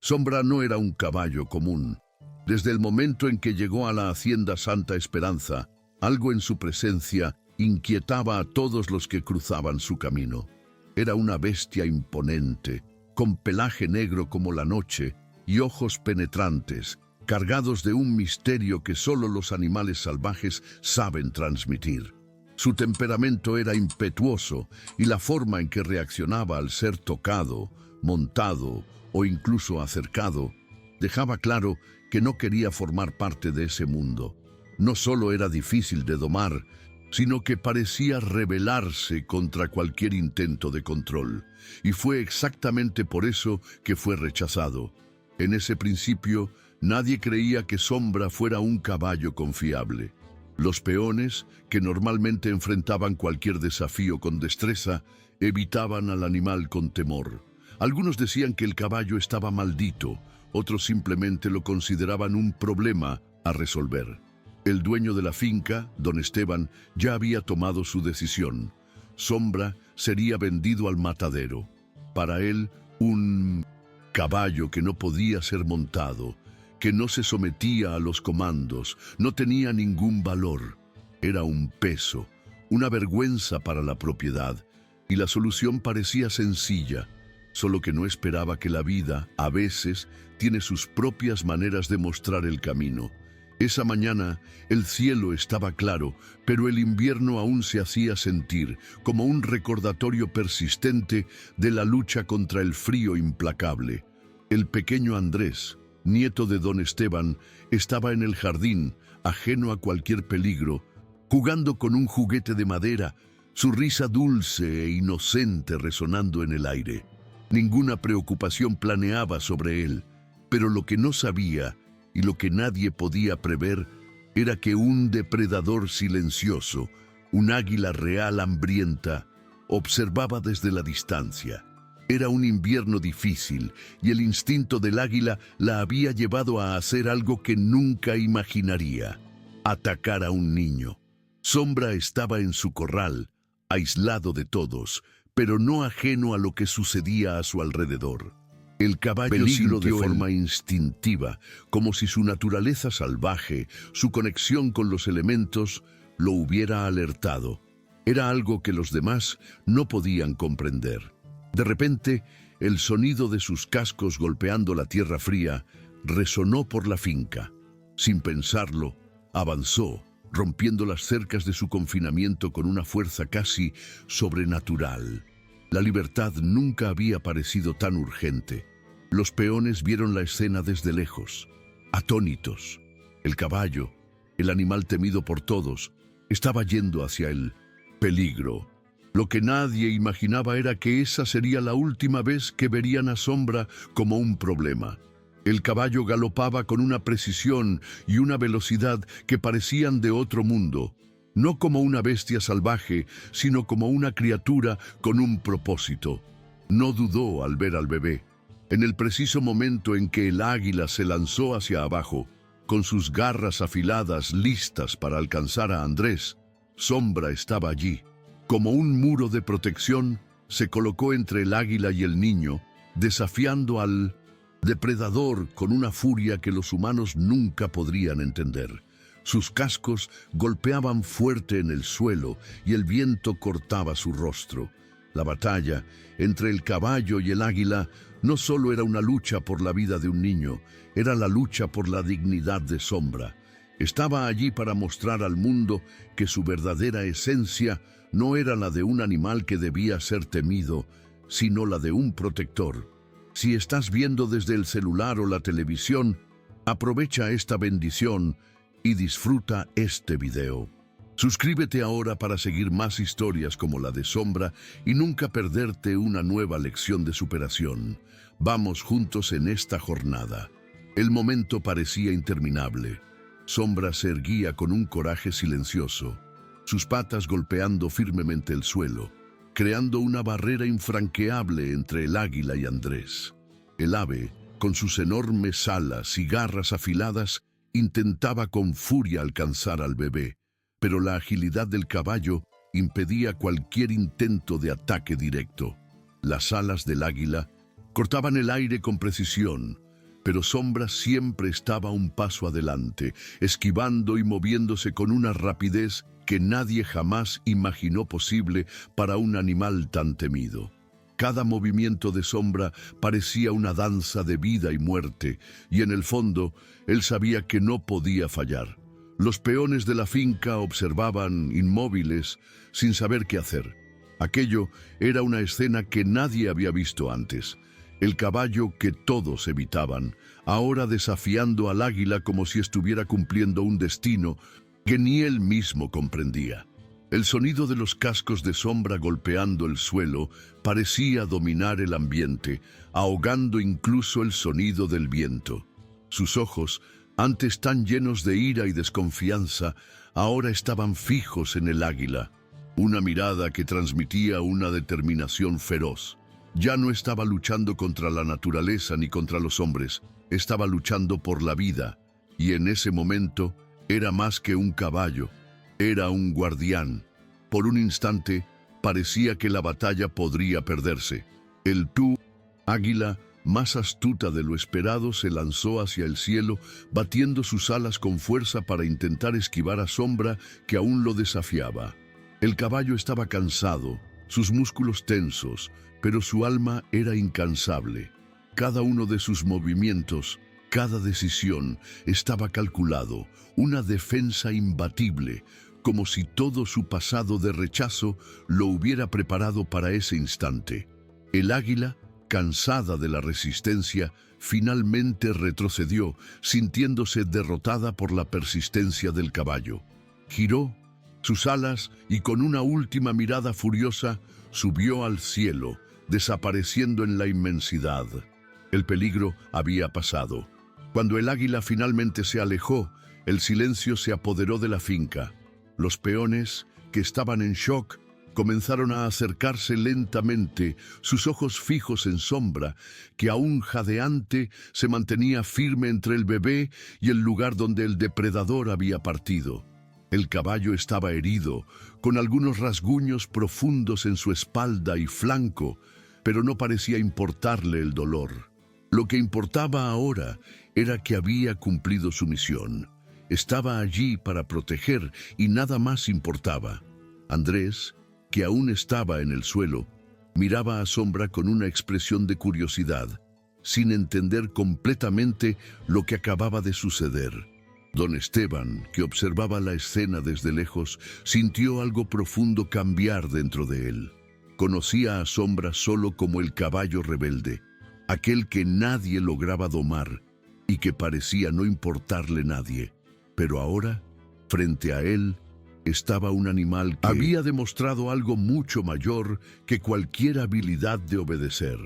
Sombra no era un caballo común. Desde el momento en que llegó a la hacienda Santa Esperanza, algo en su presencia inquietaba a todos los que cruzaban su camino. Era una bestia imponente, con pelaje negro como la noche y ojos penetrantes, cargados de un misterio que solo los animales salvajes saben transmitir. Su temperamento era impetuoso y la forma en que reaccionaba al ser tocado, montado o incluso acercado dejaba claro que no quería formar parte de ese mundo. No solo era difícil de domar, sino que parecía rebelarse contra cualquier intento de control, y fue exactamente por eso que fue rechazado. En ese principio, nadie creía que Sombra fuera un caballo confiable. Los peones, que normalmente enfrentaban cualquier desafío con destreza, evitaban al animal con temor. Algunos decían que el caballo estaba maldito, otros simplemente lo consideraban un problema a resolver. El dueño de la finca, don Esteban, ya había tomado su decisión. Sombra sería vendido al matadero. Para él, un caballo que no podía ser montado, que no se sometía a los comandos, no tenía ningún valor. Era un peso, una vergüenza para la propiedad, y la solución parecía sencilla, solo que no esperaba que la vida, a veces, tiene sus propias maneras de mostrar el camino. Esa mañana, el cielo estaba claro, pero el invierno aún se hacía sentir, como un recordatorio persistente de la lucha contra el frío implacable. El pequeño Andrés, nieto de don Esteban, estaba en el jardín, ajeno a cualquier peligro, jugando con un juguete de madera, su risa dulce e inocente resonando en el aire. Ninguna preocupación planeaba sobre él, pero lo que no sabía y lo que nadie podía prever era que un depredador silencioso, un águila real hambrienta, observaba desde la distancia. Era un invierno difícil y el instinto del águila la había llevado a hacer algo que nunca imaginaría: atacar a un niño. Sombra estaba en su corral, aislado de todos, pero no ajeno a lo que sucedía a su alrededor. El caballo sintió de forma instintiva, como si su naturaleza salvaje, su conexión con los elementos, lo hubiera alertado. Era algo que los demás no podían comprender. De repente, el sonido de sus cascos golpeando la tierra fría resonó por la finca. Sin pensarlo, avanzó, rompiendo las cercas de su confinamiento con una fuerza casi sobrenatural. La libertad nunca había parecido tan urgente. Los peones vieron la escena desde lejos, atónitos. El caballo, el animal temido por todos, estaba yendo hacia el peligro. Lo que nadie imaginaba era que esa sería la última vez que verían a Sombra como un problema. El caballo galopaba con una precisión y una velocidad que parecían de otro mundo. No como una bestia salvaje, sino como una criatura con un propósito. No dudó al ver al bebé. En el preciso momento en que el águila se lanzó hacia abajo, con sus garras afiladas listas para alcanzar a Andrés, Sombra estaba allí. Como un muro de protección, se colocó entre el águila y el niño, desafiando al depredador con una furia que los humanos nunca podrían entender. Sus cascos golpeaban fuerte en el suelo y el viento cortaba su rostro. La batalla entre el caballo y el águila no solo era una lucha por la vida de un niño, era la lucha por la dignidad de Sombra. Estaba allí para mostrar al mundo que su verdadera esencia no era la de un animal que debía ser temido, sino la de un protector. Si estás viendo desde el celular o la televisión, aprovecha esta bendición y disfruta este video. Suscríbete ahora para seguir más historias como la de Sombra y nunca perderte una nueva lección de superación. Vamos juntos en esta jornada. El momento parecía interminable. Sombra se erguía con un coraje silencioso, sus patas golpeando firmemente el suelo, creando una barrera infranqueable entre el águila y Andrés. El ave, con sus enormes alas y garras afiladas, intentaba con furia alcanzar al bebé, pero la agilidad del caballo impedía cualquier intento de ataque directo. Las alas del águila cortaban el aire con precisión, pero Sombra siempre estaba un paso adelante, esquivando y moviéndose con una rapidez que nadie jamás imaginó posible para un animal tan temido. Cada movimiento de Sombra parecía una danza de vida y muerte, y en el fondo él sabía que no podía fallar. Los peones de la finca observaban inmóviles, sin saber qué hacer. Aquello era una escena que nadie había visto antes. El caballo que todos evitaban, ahora desafiando al águila como si estuviera cumpliendo un destino que ni él mismo comprendía. El sonido de los cascos de Sombra golpeando el suelo parecía dominar el ambiente, ahogando incluso el sonido del viento. Sus ojos, antes tan llenos de ira y desconfianza, ahora estaban fijos en el águila, una mirada que transmitía una determinación feroz. Ya no estaba luchando contra la naturaleza ni contra los hombres, estaba luchando por la vida, y en ese momento era más que un caballo, era un guardián. Por un instante parecía que la batalla podría perderse. El águila, más astuta de lo esperado, se lanzó hacia el cielo, batiendo sus alas con fuerza para intentar esquivar a Sombra, que aún lo desafiaba. El caballo estaba cansado, sus músculos tensos, pero su alma era incansable. Cada uno de sus movimientos, cada decisión, estaba calculado, una defensa imbatible, como si todo su pasado de rechazo lo hubiera preparado para ese instante. El águila, cansada de la resistencia, finalmente retrocedió, sintiéndose derrotada por la persistencia del caballo. Giró sus alas y con una última mirada furiosa subió al cielo, desapareciendo en la inmensidad. El peligro había pasado. Cuando el águila finalmente se alejó, el silencio se apoderó de la finca. Los peones, que estaban en shock, comenzaron a acercarse lentamente, sus ojos fijos en Sombra, que aún jadeante se mantenía firme entre el bebé y el lugar donde el depredador había partido. El caballo estaba herido, con algunos rasguños profundos en su espalda y flanco, pero no parecía importarle el dolor. Lo que importaba ahora era que había cumplido su misión. Estaba allí para proteger y nada más importaba. Andrés, que aún estaba en el suelo, miraba a Sombra con una expresión de curiosidad, sin entender completamente lo que acababa de suceder. Don Esteban, que observaba la escena desde lejos, sintió algo profundo cambiar dentro de él. Conocía a Sombra solo como el caballo rebelde, aquel que nadie lograba domar y que parecía no importarle nadie. Pero ahora, frente a él, estaba un animal que había demostrado algo mucho mayor que cualquier habilidad de obedecer.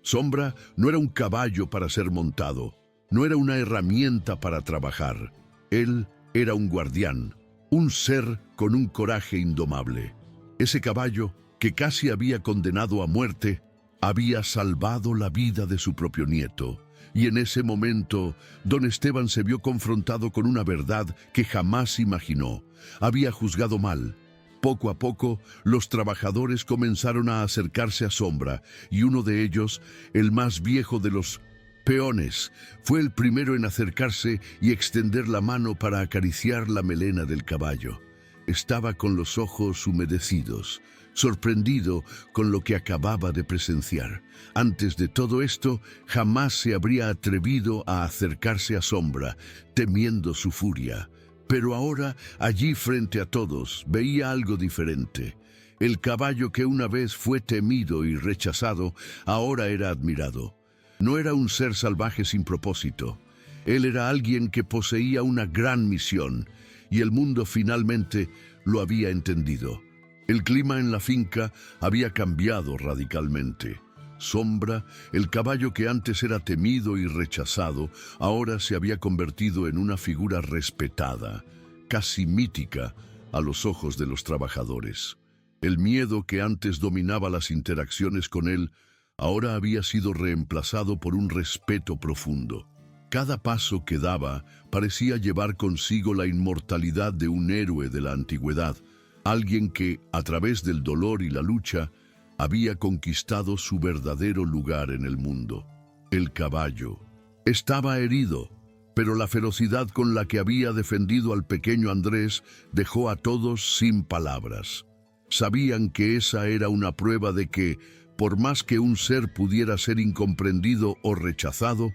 Sombra no era un caballo para ser montado, no era una herramienta para trabajar. Él era un guardián, un ser con un coraje indomable. Ese caballo, que casi había condenado a muerte, había salvado la vida de su propio nieto. Y en ese momento, don Esteban se vio confrontado con una verdad que jamás imaginó. Había juzgado mal. Poco a poco, los trabajadores comenzaron a acercarse a Sombra, y uno de ellos, el más viejo de los peones, fue el primero en acercarse y extender la mano para acariciar la melena del caballo. Estaba con los ojos humedecidos, sorprendido con lo que acababa de presenciar. Antes de todo esto, jamás se habría atrevido a acercarse a Sombra, temiendo su furia. Pero ahora, allí frente a todos, veía algo diferente. El caballo que una vez fue temido y rechazado, ahora era admirado. No era un ser salvaje sin propósito. Él era alguien que poseía una gran misión, y el mundo finalmente lo había entendido. El clima en la finca había cambiado radicalmente. Sombra, el caballo que antes era temido y rechazado, ahora se había convertido en una figura respetada, casi mítica, a los ojos de los trabajadores. El miedo que antes dominaba las interacciones con él, ahora había sido reemplazado por un respeto profundo. Cada paso que daba parecía llevar consigo la inmortalidad de un héroe de la antigüedad, alguien que, a través del dolor y la lucha, había conquistado su verdadero lugar en el mundo. El caballo, Estaba herido, pero la ferocidad con la que había defendido al pequeño Andrés dejó a todos sin palabras. Sabían que esa era una prueba de que, por más que un ser pudiera ser incomprendido o rechazado,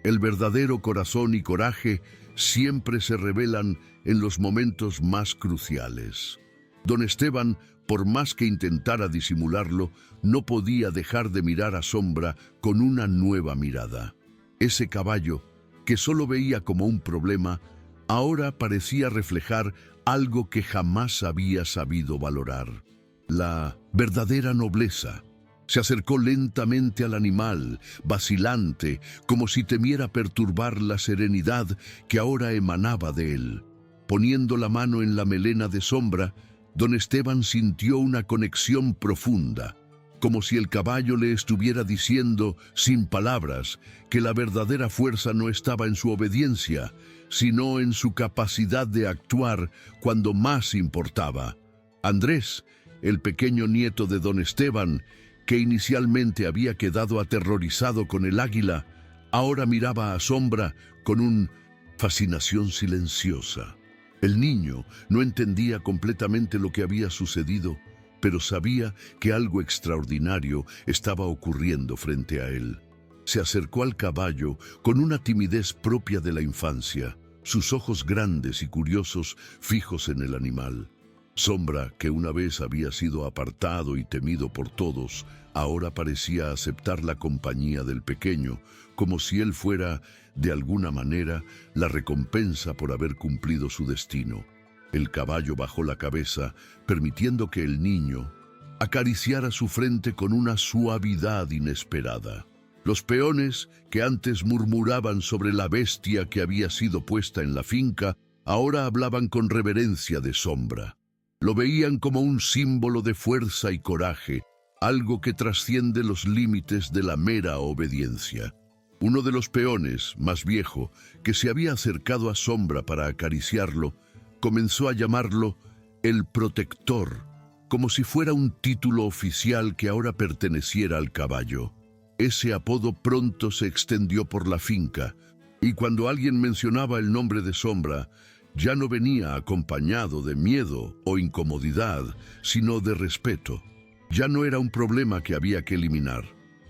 el verdadero corazón y coraje siempre se revelan en los momentos más cruciales. Don Esteban, por más que intentara disimularlo, no podía dejar de mirar a Sombra con una nueva mirada. Ese caballo, que solo veía como un problema, ahora parecía reflejar algo que jamás había sabido valorar: la verdadera nobleza. Se acercó lentamente al animal, vacilante, como si temiera perturbar la serenidad que ahora emanaba de él. Poniendo la mano en la melena de Sombra, don Esteban sintió una conexión profunda, como si el caballo le estuviera diciendo, sin palabras, que la verdadera fuerza no estaba en su obediencia, sino en su capacidad de actuar cuando más importaba. Andrés, el pequeño nieto de don Esteban, que inicialmente había quedado aterrorizado con el águila, ahora miraba a Sombra con una fascinación silenciosa. El niño no entendía completamente lo que había sucedido, pero sabía que algo extraordinario estaba ocurriendo frente a él. Se acercó al caballo con una timidez propia de la infancia, sus ojos grandes y curiosos fijos en el animal. Sombra, que una vez había sido apartado y temido por todos, ahora parecía aceptar la compañía del pequeño, como si él fuera, de alguna manera, la recompensa por haber cumplido su destino. El caballo bajó la cabeza, permitiendo que el niño acariciara su frente con una suavidad inesperada. Los peones, que antes murmuraban sobre la bestia que había sido puesta en la finca, ahora hablaban con reverencia de Sombra. Lo veían como un símbolo de fuerza y coraje, algo que trasciende los límites de la mera obediencia. Uno de los peones, más viejo, que se había acercado a Sombra para acariciarlo, comenzó a llamarlo el Protector, como si fuera un título oficial que ahora perteneciera al caballo. Ese apodo pronto se extendió por la finca, y cuando alguien mencionaba el nombre de Sombra, ya no venía acompañado de miedo o incomodidad, sino de respeto. Ya no era un problema que había que eliminar.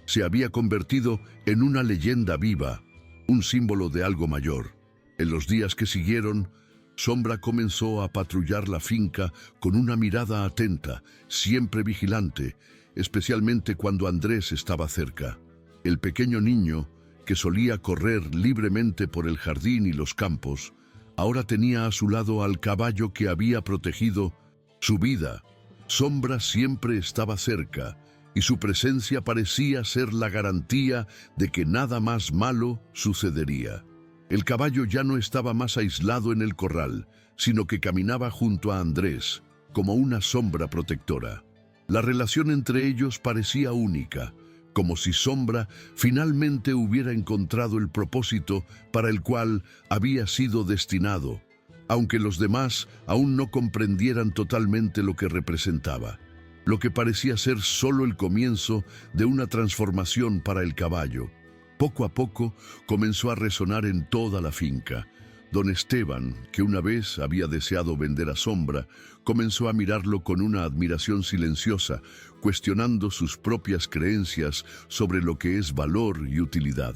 Se había convertido en una leyenda viva, un símbolo de algo mayor. En los días que siguieron, Sombra comenzó a patrullar la finca con una mirada atenta, siempre vigilante, especialmente cuando Andrés estaba cerca. El pequeño niño, que solía correr libremente por el jardín y los campos, ahora tenía a su lado al caballo que había protegido su vida. Sombra siempre estaba cerca, y su presencia parecía ser la garantía de que nada más malo sucedería. El caballo ya no estaba más aislado en el corral, sino que caminaba junto a Andrés, como una sombra protectora. La relación entre ellos parecía única, como si Sombra finalmente hubiera encontrado el propósito para el cual había sido destinado, aunque los demás aún no comprendieran totalmente lo que representaba, lo que parecía ser solo el comienzo de una transformación para el caballo. Poco a poco comenzó a resonar en toda la finca. Don Esteban, que una vez había deseado vender a Sombra, comenzó a mirarlo con una admiración silenciosa, cuestionando sus propias creencias sobre lo que es valor y utilidad.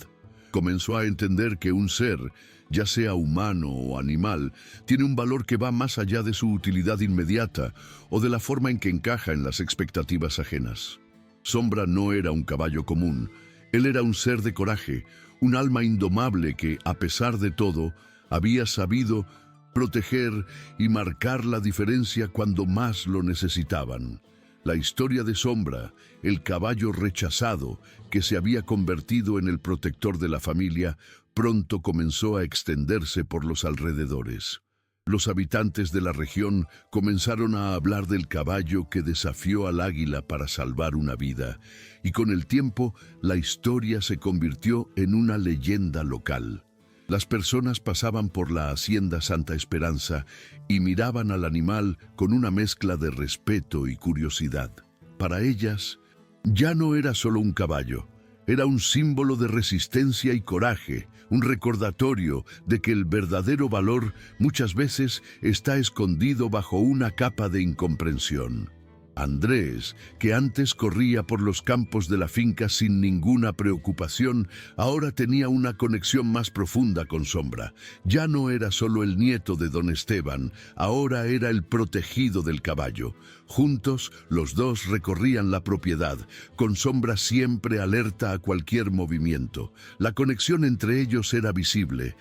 Comenzó a entender que un ser, ya sea humano o animal, tiene un valor que va más allá de su utilidad inmediata o de la forma en que encaja en las expectativas ajenas. Sombra no era un caballo común. Él era un ser de coraje, un alma indomable que, a pesar de todo, había sabido proteger y marcar la diferencia cuando más lo necesitaban. La historia de Sombra, el caballo rechazado que se había convertido en el protector de la familia, pronto comenzó a extenderse por los alrededores. Los habitantes de la región comenzaron a hablar del caballo que desafió al águila para salvar una vida, y con el tiempo la historia se convirtió en una leyenda local. Las personas pasaban por la hacienda Santa Esperanza y miraban al animal con una mezcla de respeto y curiosidad. Para ellas, ya no era solo un caballo, era un símbolo de resistencia y coraje, un recordatorio de que el verdadero valor muchas veces está escondido bajo una capa de incomprensión. Andrés, que antes corría por los campos de la finca sin ninguna preocupación, ahora tenía una conexión más profunda con Sombra. Ya no era solo el nieto de don Esteban, ahora era el protegido del caballo. Juntos, los dos recorrían la propiedad, con Sombra siempre alerta a cualquier movimiento. La conexión entre ellos era visible,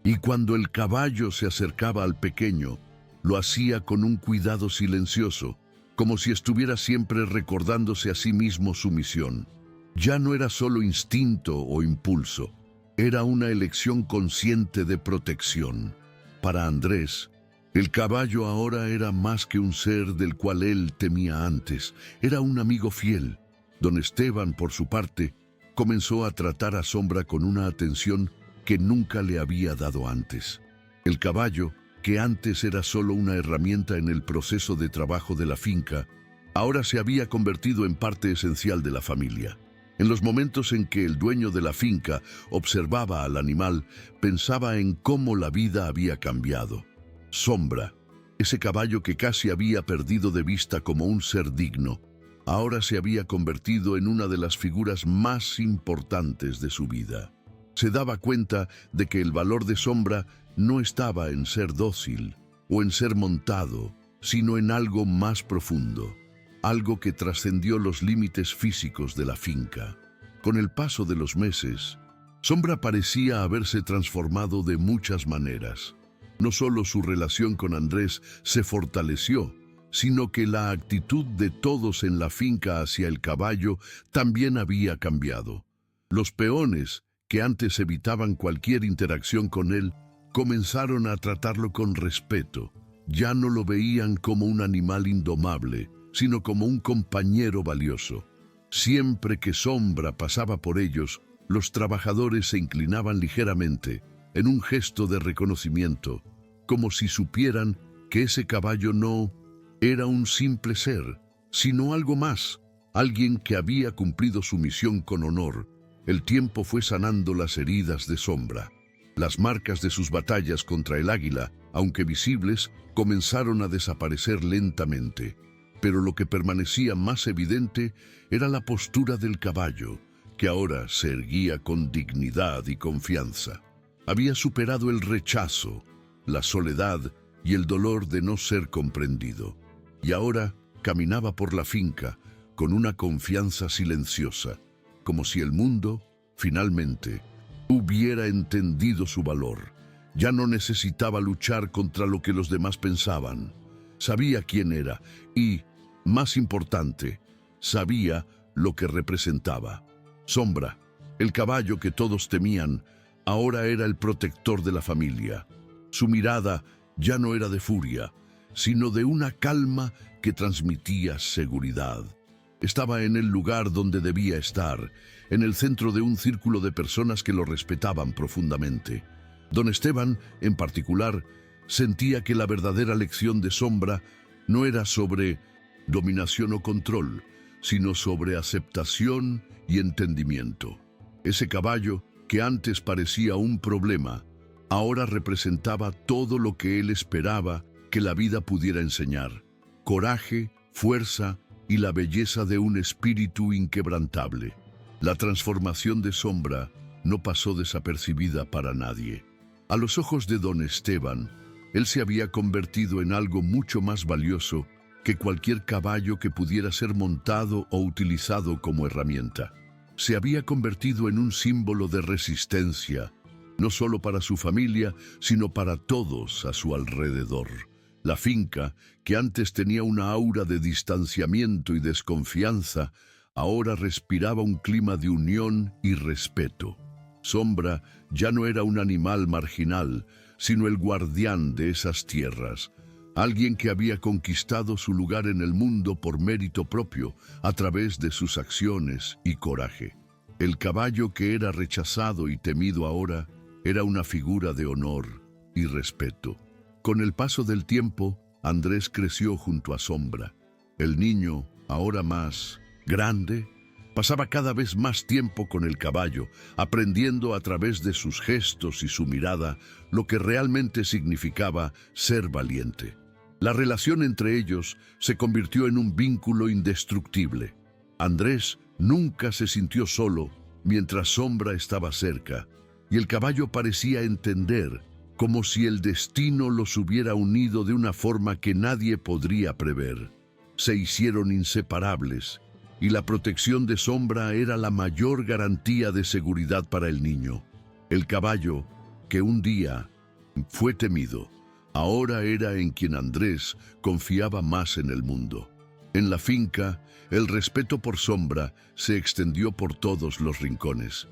y cuando el caballo se acercaba al pequeño, lo hacía con un cuidado silencioso, como si estuviera siempre recordándose a sí mismo su misión. Ya no era solo instinto o impulso, era una elección consciente de protección. Para Andrés, el caballo ahora era más que un ser del cual él temía antes, era un amigo fiel. Don Esteban, por su parte, comenzó a tratar a Sombra con una atención que nunca le había dado antes. El caballo, que antes era solo una herramienta en el proceso de trabajo de la finca, ahora se había convertido en parte esencial de la familia. En los momentos en que el dueño de la finca observaba al animal, pensaba en cómo la vida había cambiado. Sombra, ese caballo que casi había perdido de vista como un ser digno, ahora se había convertido en una de las figuras más importantes de su vida. Se daba cuenta de que el valor de Sombra no estaba en ser dócil o en ser montado, sino en algo más profundo, algo que trascendió los límites físicos de la finca. Con el paso de los meses, Sombra parecía haberse transformado de muchas maneras. No solo su relación con Andrés se fortaleció, sino que la actitud de todos en la finca hacia el caballo también había cambiado. Los peones, que antes evitaban cualquier interacción con él, comenzaron a tratarlo con respeto. Ya no lo veían como un animal indomable, sino como un compañero valioso. Siempre que Sombra pasaba por ellos, los trabajadores se inclinaban ligeramente, en un gesto de reconocimiento, como si supieran que ese caballo no era un simple ser, sino algo más, alguien que había cumplido su misión con honor. El tiempo fue sanando las heridas de Sombra. Las marcas de sus batallas contra el águila, aunque visibles, comenzaron a desaparecer lentamente. Pero lo que permanecía más evidente era la postura del caballo, que ahora se erguía con dignidad y confianza. Había superado el rechazo, la soledad y el dolor de no ser comprendido. Y ahora caminaba por la finca con una confianza silenciosa, como si el mundo, finalmente, hubiera entendido su valor. Ya no necesitaba luchar contra lo que los demás pensaban. Sabía quién era y, más importante, sabía lo que representaba. Sombra, el caballo que todos temían, ahora era el protector de la familia. Su mirada ya no era de furia, sino de una calma que transmitía seguridad. Estaba en el lugar donde debía estar, en el centro de un círculo de personas que lo respetaban profundamente. Don Esteban, en particular, sentía que la verdadera lección de Sombra no era sobre dominación o control, sino sobre aceptación y entendimiento. Ese caballo, que antes parecía un problema, ahora representaba todo lo que él esperaba que la vida pudiera enseñar: coraje, fuerza y la belleza de un espíritu inquebrantable. La transformación de Sombra no pasó desapercibida para nadie. A los ojos de don Esteban, él se había convertido en algo mucho más valioso que cualquier caballo que pudiera ser montado o utilizado como herramienta. Se había convertido en un símbolo de resistencia, no solo para su familia, sino para todos a su alrededor. La finca, que antes tenía una aura de distanciamiento y desconfianza, ahora respiraba un clima de unión y respeto. Sombra ya no era un animal marginal, sino el guardián de esas tierras, alguien que había conquistado su lugar en el mundo por mérito propio, a través de sus acciones y coraje. El caballo que era rechazado y temido ahora era una figura de honor y respeto. Con el paso del tiempo, Andrés creció junto a Sombra. El niño, ahora más grande, Pasaba cada vez más tiempo con el caballo, aprendiendo a través de sus gestos y su mirada lo que realmente significaba ser valiente. La relación entre ellos se convirtió en un vínculo indestructible. Andrés nunca se sintió solo mientras Sombra estaba cerca, y el caballo parecía entender, como si el destino los hubiera unido de una forma que nadie podría prever. Se hicieron inseparables, y la protección de Sombra era la mayor garantía de seguridad para el niño. El caballo, que un día fue temido, ahora era en quien Andrés confiaba más en el mundo. En la finca, el respeto por Sombra se extendió por todos los rincones.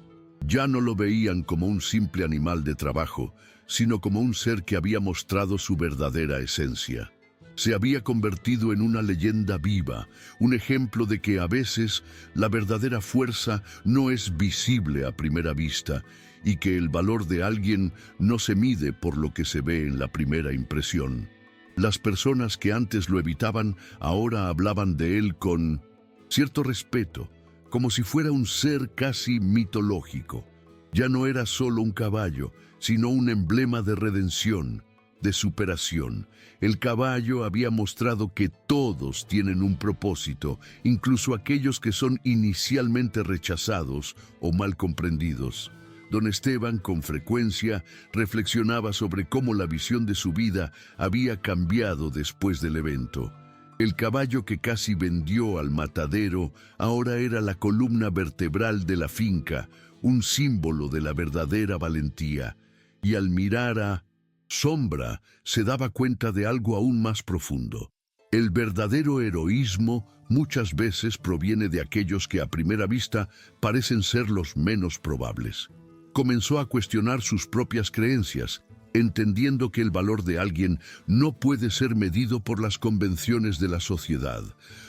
Ya no lo veían como un simple animal de trabajo, sino como un ser que había mostrado su verdadera esencia. Se había convertido en una leyenda viva, un ejemplo de que a veces la verdadera fuerza no es visible a primera vista y que el valor de alguien no se mide por lo que se ve en la primera impresión. Las personas que antes lo evitaban ahora hablaban de él con cierto respeto, como si fuera un ser casi mitológico. Ya no era solo un caballo, sino un emblema de redención, de superación. El caballo había mostrado que todos tienen un propósito, incluso aquellos que son inicialmente rechazados o mal comprendidos. Don Esteban con frecuencia reflexionaba sobre cómo la visión de su vida había cambiado después del evento. El caballo que casi vendió al matadero ahora era la columna vertebral de la finca, un símbolo de la verdadera valentía. Y al mirar a Sombra se daba cuenta de algo aún más profundo. El verdadero heroísmo muchas veces proviene de aquellos que a primera vista parecen ser los menos probables. Comenzó a cuestionar sus propias creencias, entendiendo que el valor de alguien no puede ser medido por las convenciones de la sociedad.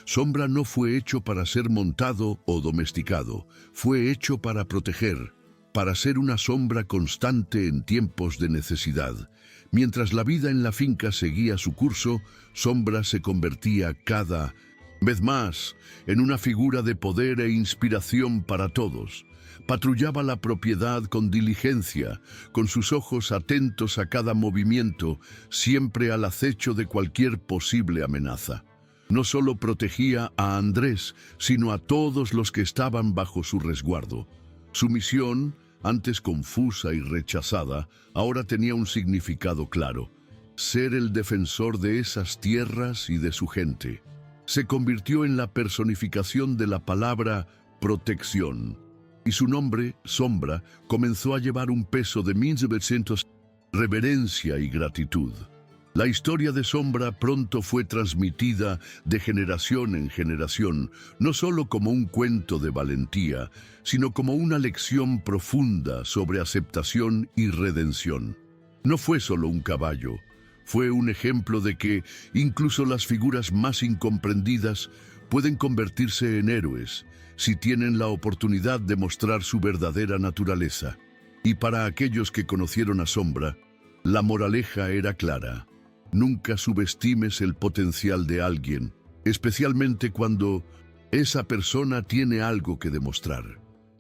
Sombra no fue hecho para ser montado o domesticado, fue hecho para proteger, para ser una sombra constante en tiempos de necesidad. Mientras la vida en la finca seguía su curso, Sombra se convertía cada vez más en una figura de poder e inspiración para todos. Patrullaba la propiedad con diligencia, con sus ojos atentos a cada movimiento, siempre al acecho de cualquier posible amenaza. No solo protegía a Andrés, sino a todos los que estaban bajo su resguardo. Su misión, antes confusa y rechazada, ahora tenía un significado claro: ser el defensor de esas tierras y de su gente. Se convirtió en la personificación de la palabra protección, y su nombre, Sombra, comenzó a llevar un peso de 1900, reverencia y gratitud. La historia de Sombra pronto fue transmitida de generación en generación, no solo como un cuento de valentía, sino como una lección profunda sobre aceptación y redención. No fue solo un caballo, fue un ejemplo de que incluso las figuras más incomprendidas pueden convertirse en héroes si tienen la oportunidad de mostrar su verdadera naturaleza. Y para aquellos que conocieron a Sombra, la moraleja era clara: nunca subestimes el potencial de alguien, especialmente cuando esa persona tiene algo que demostrar.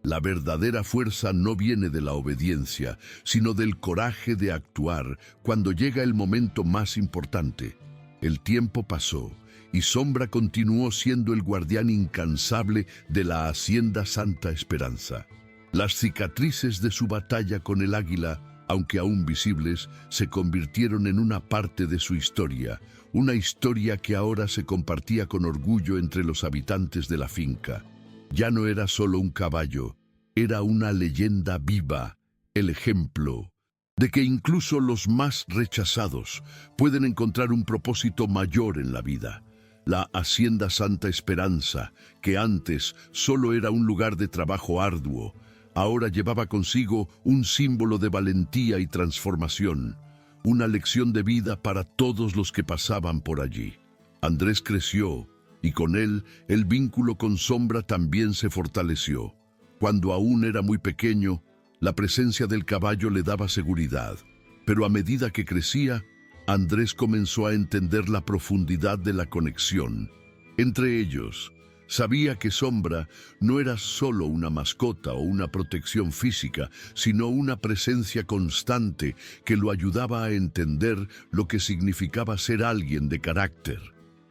La verdadera fuerza no viene de la obediencia, sino del coraje de actuar cuando llega el momento más importante. El tiempo pasó y Sombra continuó siendo el guardián incansable de la Hacienda Santa Esperanza. Las cicatrices de su batalla con el águila, aunque aún visibles, se convirtieron en una parte de su historia, una historia que ahora se compartía con orgullo entre los habitantes de la finca. Ya no era solo un caballo, era una leyenda viva, el ejemplo de que incluso los más rechazados pueden encontrar un propósito mayor en la vida. La Hacienda Santa Esperanza, que antes solo era un lugar de trabajo arduo, ahora llevaba consigo un símbolo de valentía y transformación, una lección de vida para todos los que pasaban por allí. Andrés creció, y con él el vínculo con Sombra también se fortaleció. Cuando aún era muy pequeño, la presencia del caballo le daba seguridad, pero a medida que crecía, Andrés comenzó a entender la profundidad de la conexión entre ellos. Sabía que Sombra no era solo una mascota o una protección física, sino una presencia constante que lo ayudaba a entender lo que significaba ser alguien de carácter.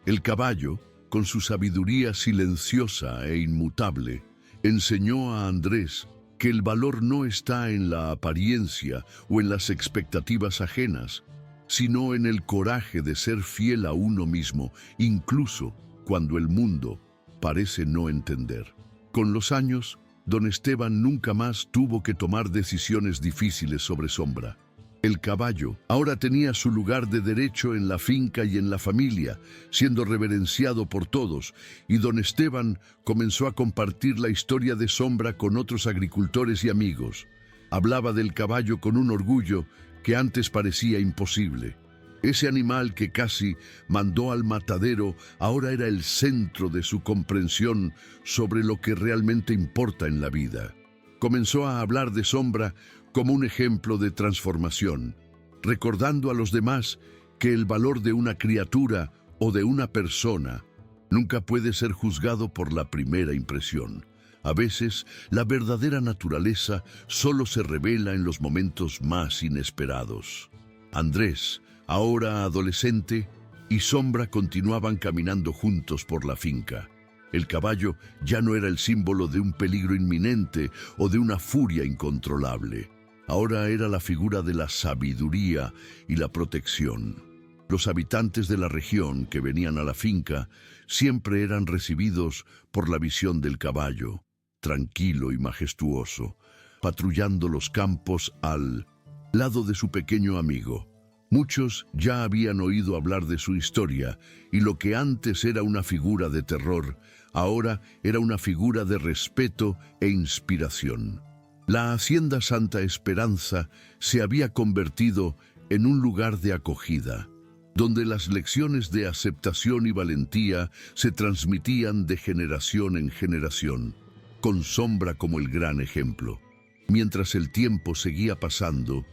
El caballo, con su sabiduría silenciosa e inmutable, enseñó a Andrés que el valor no está en la apariencia o en las expectativas ajenas, sino en el coraje de ser fiel a uno mismo, incluso cuando el mundo parece no entender. Con los años, don Esteban nunca más tuvo que tomar decisiones difíciles sobre Sombra. El caballo ahora tenía su lugar de derecho en la finca y en la familia, siendo reverenciado por todos, y don Esteban comenzó a compartir la historia de Sombra con otros agricultores y amigos. Hablaba del caballo con un orgullo que antes parecía imposible. Ese animal que casi mandó al matadero ahora era el centro de su comprensión sobre lo que realmente importa en la vida. Comenzó a hablar de Sombra como un ejemplo de transformación, recordando a los demás que el valor de una criatura o de una persona nunca puede ser juzgado por la primera impresión. A veces, la verdadera naturaleza solo se revela en los momentos más inesperados. Andrés, ahora adolescente, y Sombra continuaban caminando juntos por la finca. El caballo ya no era el símbolo de un peligro inminente o de una furia incontrolable. Ahora era la figura de la sabiduría y la protección. Los habitantes de la región que venían a la finca siempre eran recibidos por la visión del caballo, tranquilo y majestuoso, patrullando los campos al lado de su pequeño amigo. Muchos ya habían oído hablar de su historia, y lo que antes era una figura de terror, ahora era una figura de respeto e inspiración. La Hacienda Santa Esperanza se había convertido en un lugar de acogida, donde las lecciones de aceptación y valentía se transmitían de generación en generación, con Sombra como el gran ejemplo. Mientras el tiempo seguía pasando,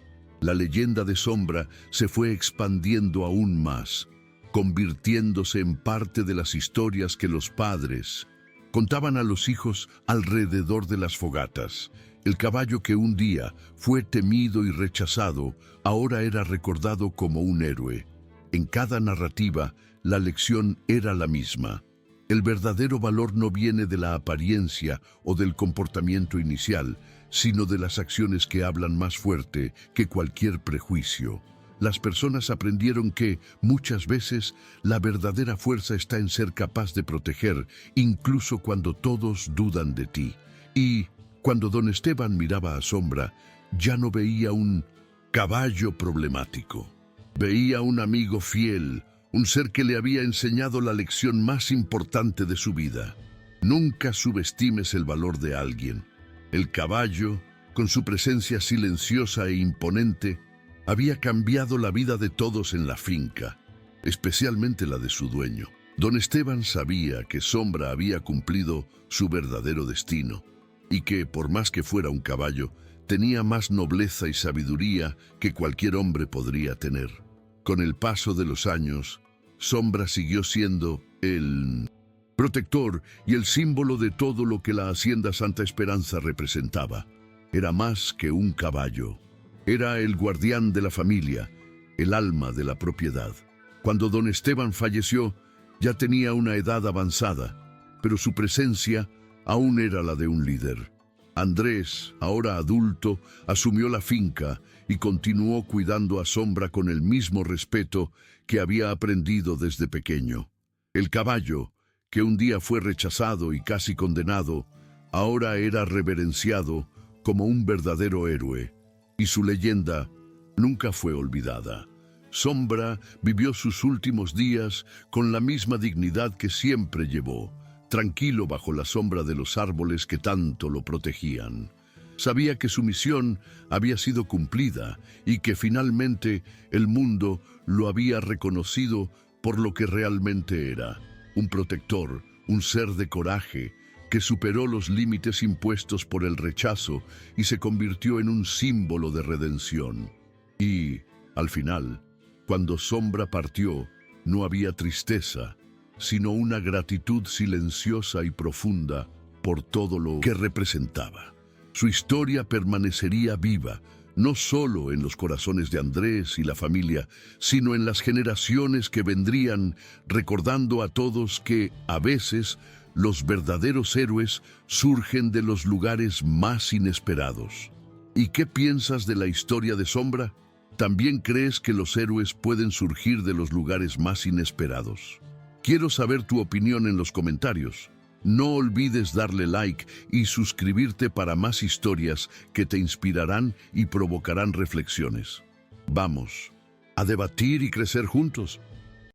la leyenda de Sombra se fue expandiendo aún más, convirtiéndose en parte de las historias que los padres contaban a los hijos alrededor de las fogatas. El caballo que un día fue temido y rechazado, ahora era recordado como un héroe. En cada narrativa, la lección era la misma. El verdadero valor no viene de la apariencia o del comportamiento inicial, sino de las acciones que hablan más fuerte que cualquier prejuicio. Las personas aprendieron que, muchas veces, la verdadera fuerza está en ser capaz de proteger, incluso cuando todos dudan de ti. Y cuando don Esteban miraba a Sombra, ya no veía un caballo problemático. Veía un amigo fiel, un ser que le había enseñado la lección más importante de su vida. Nunca subestimes el valor de alguien. El caballo, con su presencia silenciosa e imponente, había cambiado la vida de todos en la finca, especialmente la de su dueño. Don Esteban sabía que Sombra había cumplido su verdadero destino, y que, por más que fuera un caballo, tenía más nobleza y sabiduría que cualquier hombre podría tener. Con el paso de los años, Sombra siguió siendo el protector y el símbolo de todo lo que la Hacienda Santa Esperanza representaba. Era más que un caballo. Era el guardián de la familia, el alma de la propiedad. Cuando don Esteban falleció, ya tenía una edad avanzada, pero su presencia aún era la de un líder. Andrés, ahora adulto, asumió la finca y continuó cuidando a Sombra con el mismo respeto que había aprendido desde pequeño. El caballo, que un día fue rechazado y casi condenado, ahora era reverenciado como un verdadero héroe, y su leyenda nunca fue olvidada. Sombra vivió sus últimos días con la misma dignidad que siempre llevó, tranquilo bajo la sombra de los árboles que tanto lo protegían. Sabía que su misión había sido cumplida y que finalmente el mundo lo había reconocido por lo que realmente era, un protector, un ser de coraje, que superó los límites impuestos por el rechazo y se convirtió en un símbolo de redención. Y, al final, cuando Sombra partió, no había tristeza, sino una gratitud silenciosa y profunda por todo lo que representaba. Su historia permanecería viva, no solo en los corazones de Andrés y la familia, sino en las generaciones que vendrían, recordando a todos que, a veces, los verdaderos héroes surgen de los lugares más inesperados. ¿Y qué piensas de la historia de Sombra? ¿También crees que los héroes pueden surgir de los lugares más inesperados? Quiero saber tu opinión en los comentarios. No olvides darle like y suscribirte para más historias que te inspirarán y provocarán reflexiones. Vamos a debatir y crecer juntos.